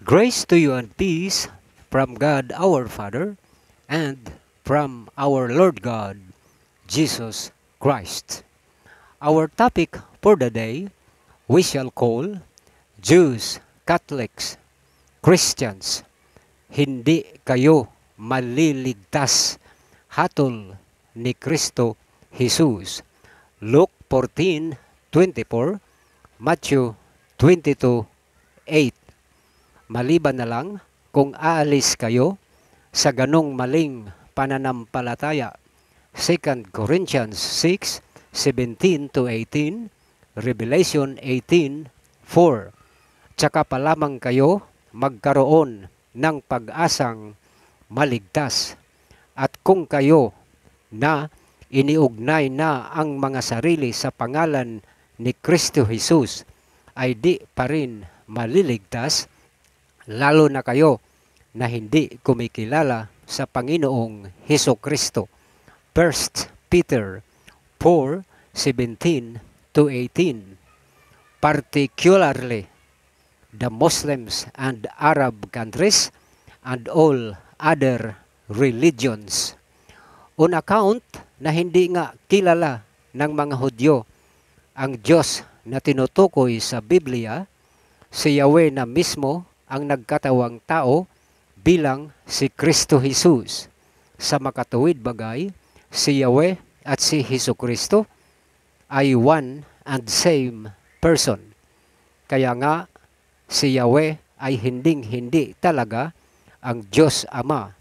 Grace to you and peace from God our Father and from our Lord God, Jesus Christ. Our topic for the day we shall call Jews, Catholics, Christians, hindi kayo maliligtas hatol ni Kristo Jesus. Luke 14:24, Matthew 22:8. Maliban na lang kung aalis kayo sa ganong maling pananampalataya. 2 Corinthians 6:17-18, Revelation 18:4. Tsaka pa lamang kayo magkaroon ng pag-asang maligtas. At kung kayo na iniugnay na ang mga sarili sa pangalan ni Kristo Jesus ay di pa rin maliligtas, lalo na kayo na hindi kumikilala sa Panginoong Hesus Kristo. 1 Peter 4:17-18. Particularly the Muslims and Arab countries and all other religions. On account na hindi nga kilala ng mga Hudyo ang Diyos na tinutukoy sa Biblia, si Yahweh na mismo ang nagkatawang tao bilang si Kristo Jesus. Sa makatuwid bagay, si Yahweh at si Hesus Kristo ay one and same person. Kaya nga, si Yahweh ay hinding-hindi talaga ang Diyos Ama.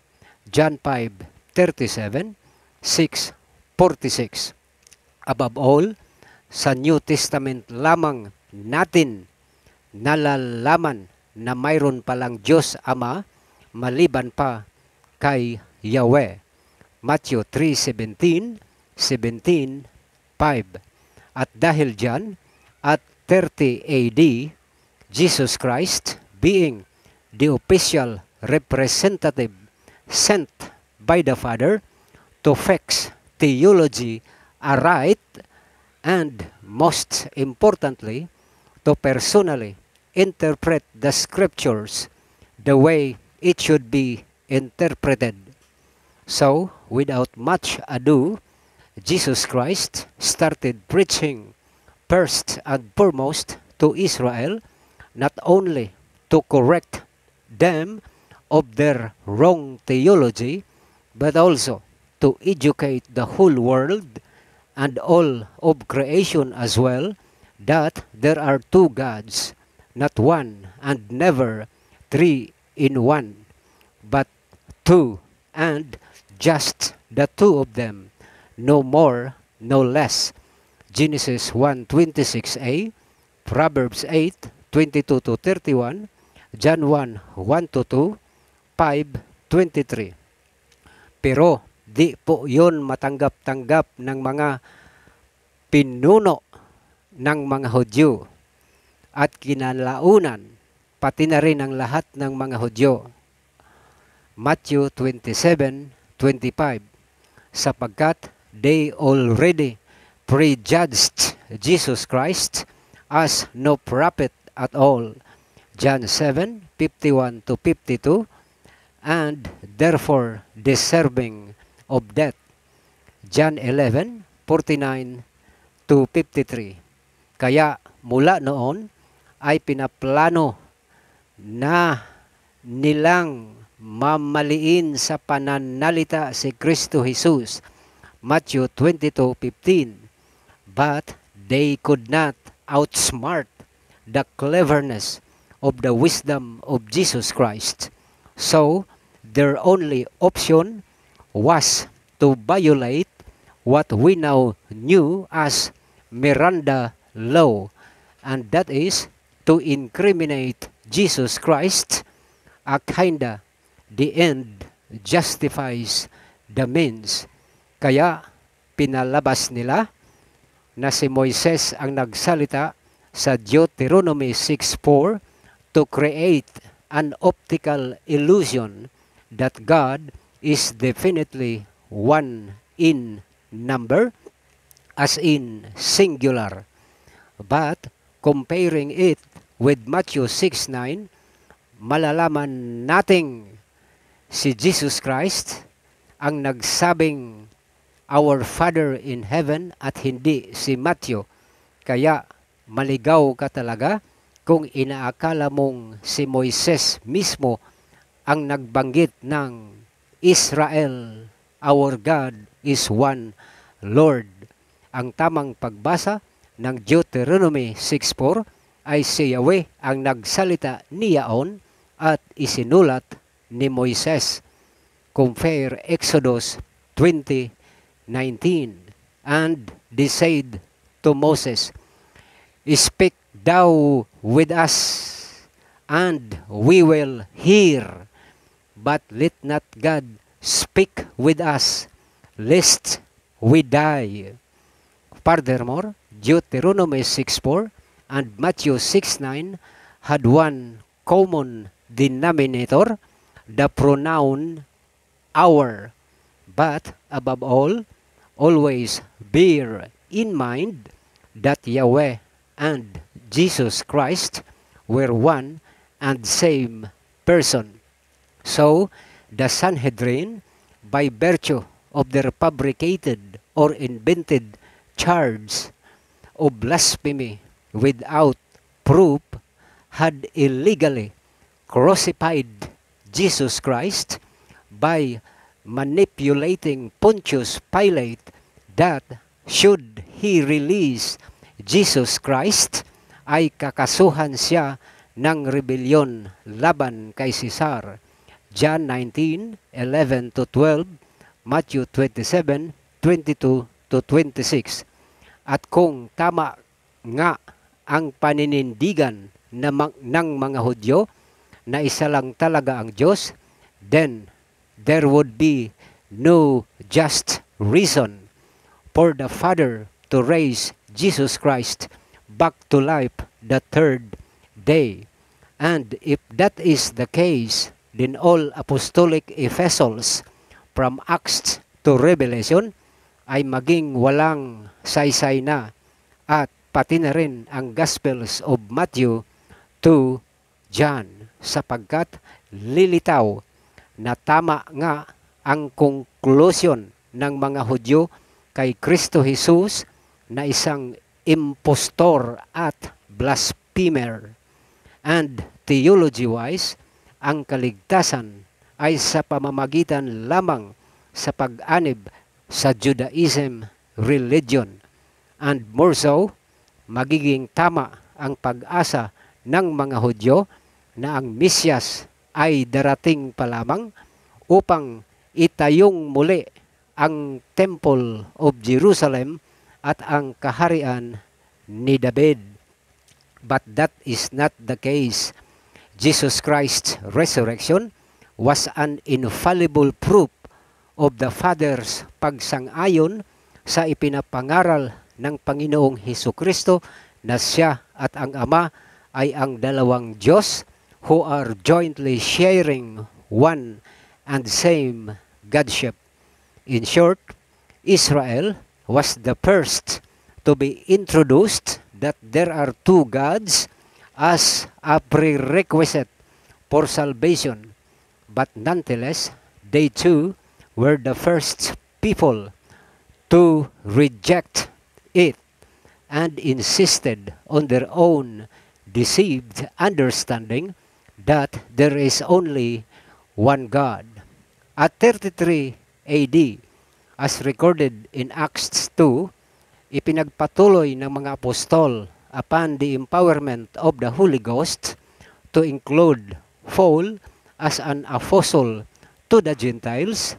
John 5:37, 6:46. Above all, sa New Testament lamang natin nalalaman na mayroon palang Diyos Ama maliban pa kay Yahweh. Matthew 3:17, 17:5. At dahil dyan, at 30 AD, Jesus Christ, being the official representative sent by the Father to fix theology aright, and most importantly, to personally interpret the scriptures the way it should be interpreted. So, without much ado, Jesus Christ started preaching first and foremost to Israel, not only to correct them of their wrong theology, but also to educate the whole world and all of creation as well, that there are two gods, not one and never three in one, but two, and just the two of them, no more, no less. Genesis 1:26a, Proverbs 8:22-31, John 1:1-2, 5:23. Pero di po yon matanggap-tanggap ng mga pinuno ng mga Hudyo at kinalaunan pati na rin ang lahat ng mga Hudyo. Matthew 27:25, sapagkat they already prejudged Jesus Christ as no prophet at all. John 7:51-52, and therefore deserving of death. John 11:49-53. Kaya mula noon ay pinaplano na nilang mamaliin sa pananalita si Kristo Jesus. Matthew 22:15. But they could not outsmart the cleverness of the wisdom of Jesus Christ. So, their only option was to violate what we now knew as Miranda law, and that is to incriminate Jesus Christ. A kinda the end justifies the means. Kaya pinalabas nila na si Moises ang nagsalita sa Deuteronomy 6:4 to create an optical illusion that God is definitely one in number, as in singular. But comparing it with Matthew 6:9, malalaman nating si Jesus Christ ang nagsabing Our Father in Heaven at hindi si Matthew. Kaya maligaw ka talaga kung inaakala mong si Moises mismo ang nagbanggit ng Israel, our God is one Lord. Ang tamang pagbasa ng Deuteronomy 6:4 ay si Yahweh ang nagsalita niyaon at isinulat ni Moises. Compare Exodus 20:19. And they said to Moses, Speak thou with us, and we will hear. But let not God speak with us, lest we die. Furthermore, Deuteronomy 6:4 and Matthew 6:9 had one common denominator, the pronoun our. But above all, always bear in mind that Yahweh and Jesus Christ were one and same person. So, the Sanhedrin, by virtue of their fabricated or invented charge of blasphemy without proof, had illegally crucified Jesus Christ by manipulating Pontius Pilate that should he release Jesus Christ, ay kakasuhan siya ng rebellion laban kay Caesar. John 19:11-12, Matthew 27:22-26. At kung tama nga ang paninindigan ng mga Hudyo na isa lang talaga ang Diyos, then there would be no just reason for the Father to raise Jesus Christ back to life the third day. And if that is the case, then all apostolic epistles from Acts to Revelation ay maging walang saysay na, at pati na rin ang Gospels of Matthew to John, sapagkat lilitaw na tama nga ang conclusion ng mga Hudyo kay Kristo Jesus na isang impostor at blasphemer. And theology-wise, ang kaligtasan ay sa pamamagitan lamang sa pag-anib sa Judaism religion. And more so, magiging tama ang pag-asa ng mga Hudyo na ang Mesyas ay darating pa lamang upang itayong muli ang Temple of Jerusalem at ang kaharian ni David. But that is not the case. Jesus Christ's resurrection was an infallible proof of the Father's pagsang-ayon sa ipinapangaral ng Panginoong Hesukristo na siya at ang Ama ay ang dalawang Diyos who are jointly sharing one and same Godship. In short, Israel was the first to be introduced that there are two gods as a prerequisite for salvation. But nonetheless, they too were the first people to reject it and insisted on their own deceived understanding that there is only one God. At 33 AD, as recorded in Acts 2, ipinagpatuloy ng mga apostol upon the empowerment of the Holy Ghost to include Paul as an apostle to the Gentiles,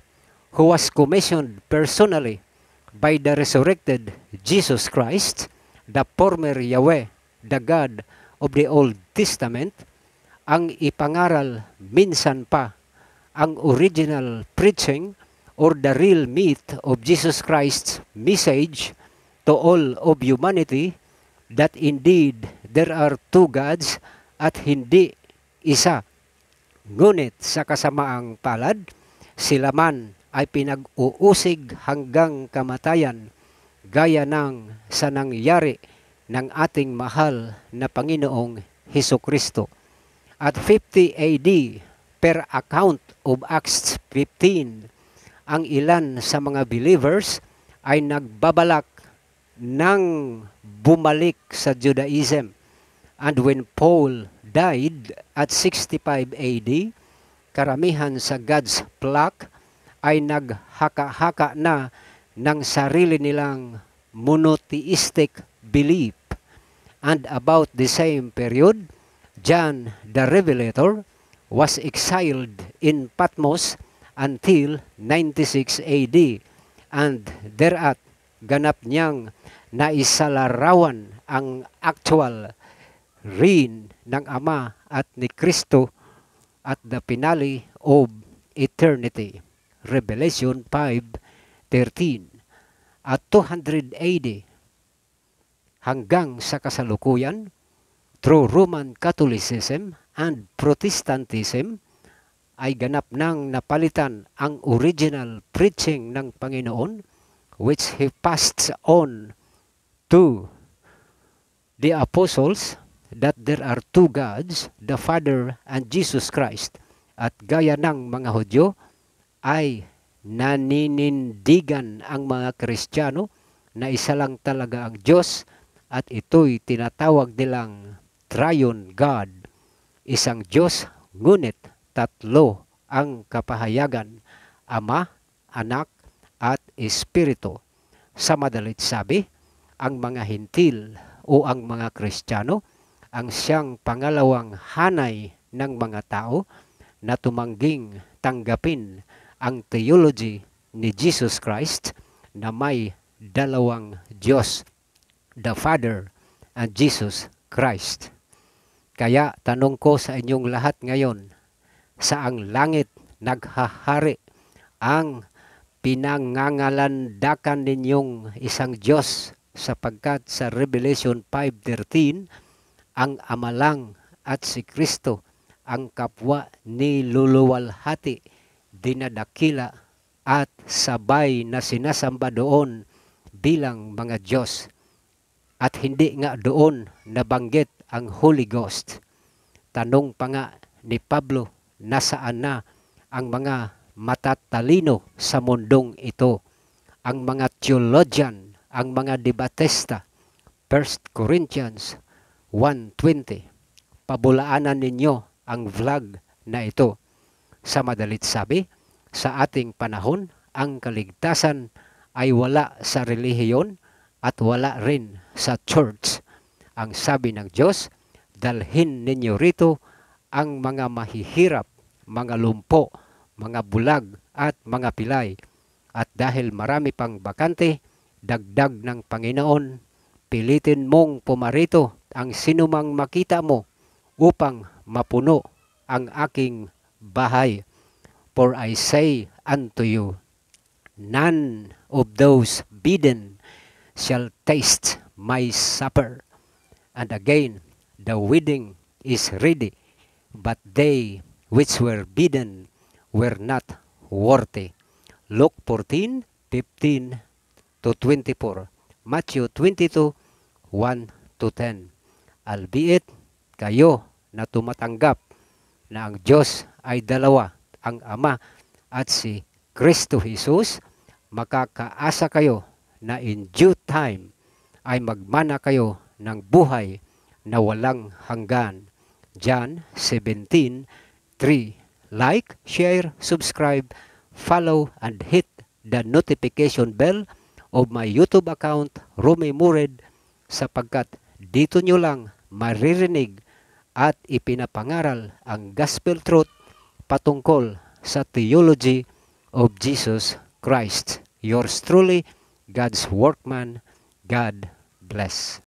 who was commissioned personally by the resurrected Jesus Christ, the former Yahweh, the God of the Old Testament, ang ipangaral minsan pa ang original preaching or the real meat of Jesus Christ's message to all of humanity, that indeed there are two gods at hindi isa. Ngunit sa kasamaang palad, sila man ay pinag-uusig hanggang kamatayan, gaya ng sa nangyari ng ating mahal na Panginoong Hesukristo. At 50 AD, per account of Acts 15, ang ilan sa mga believers ay nagbabalak ng bumalik sa Judaism. And when Paul died at 65 AD, karamihan sa God's flock ay naghaka-haka na ng sarili nilang monotheistic belief. And about the same period, John the Revelator was exiled in Patmos until 96 AD, and thereat ganap niyang naisalarawan ang actual reign ng Ama at ni Kristo at the finale of eternity. Revelation 5:13. At 200 AD hanggang sa kasalukuyan, through Roman Catholicism and Protestantism, ay ganap nang napalitan ang original preaching ng Panginoon, which He passed on to the apostles, that there are two gods, the Father and Jesus Christ. At gaya ng mga Hudyo, ay naninindigan ang mga Kristiyano na isa lang talaga ang Diyos, at ito'y tinatawag nilang Triune God. Isang Diyos, ngunit tatlo ang kapahayagan, Ama, Anak, at Espiritu. Sa madalit sabi, ang mga Hintil o ang mga Kristiyano ang siyang pangalawang hanay ng mga tao na tumangging tanggapin ang theology ni Jesus Christ na may dalawang Diyos, the Father and Jesus Christ. Kaya tanong ko sa inyong lahat ngayon, saang langit naghahari ang pinangangalandakan ninyong isang Diyos, sapagkat sa Revelation 5:13, ang Ama lang at si Kristo ang kapwa ni luluwalhati, dinadakila at sabay na sinasamba doon bilang mga Diyos. At hindi nga doon nabanggit ang Holy Ghost. Tanong pa nga ni Pablo, nasaan na ang mga matatalino sa mundong ito? Ang mga theologian, ang mga debatista. 1 Corinthians 1:20. Pabulaanan ninyo ang vlog na ito. Sa madalit sabi, sa ating panahon, ang kaligtasan ay wala sa relihiyon at wala rin sa church. Ang sabi ng Diyos, dalhin ninyo rito ang mga mahihirap, mga lumpo, mga bulag at mga pilay. At dahil marami pang bakante, dagdag ng Panginoon, pilitin mong pumarito ang sinumang makita mo upang mapuno ang aking bahay. For I say unto you, none of those bidden shall taste my supper. And again, the wedding is ready, but they which were bidden were not worthy. Luke 14:15-24. Matthew 22:1-10. Albeit kayo na tumatanggap na ang Diyos ay dalawa, ang Ama at si Kristo Jesus, makakaasa kayo na in due time ay magmana kayo ng buhay na walang hanggan. John 17:3. Like, share, subscribe, follow, and hit the notification bell of my YouTube account, Romy Mured, sapagkat dito nyo lang maririnig at ipinapangaral ang gospel truth patungkol sa theology of Jesus Christ. Yours truly, God's workman. God bless.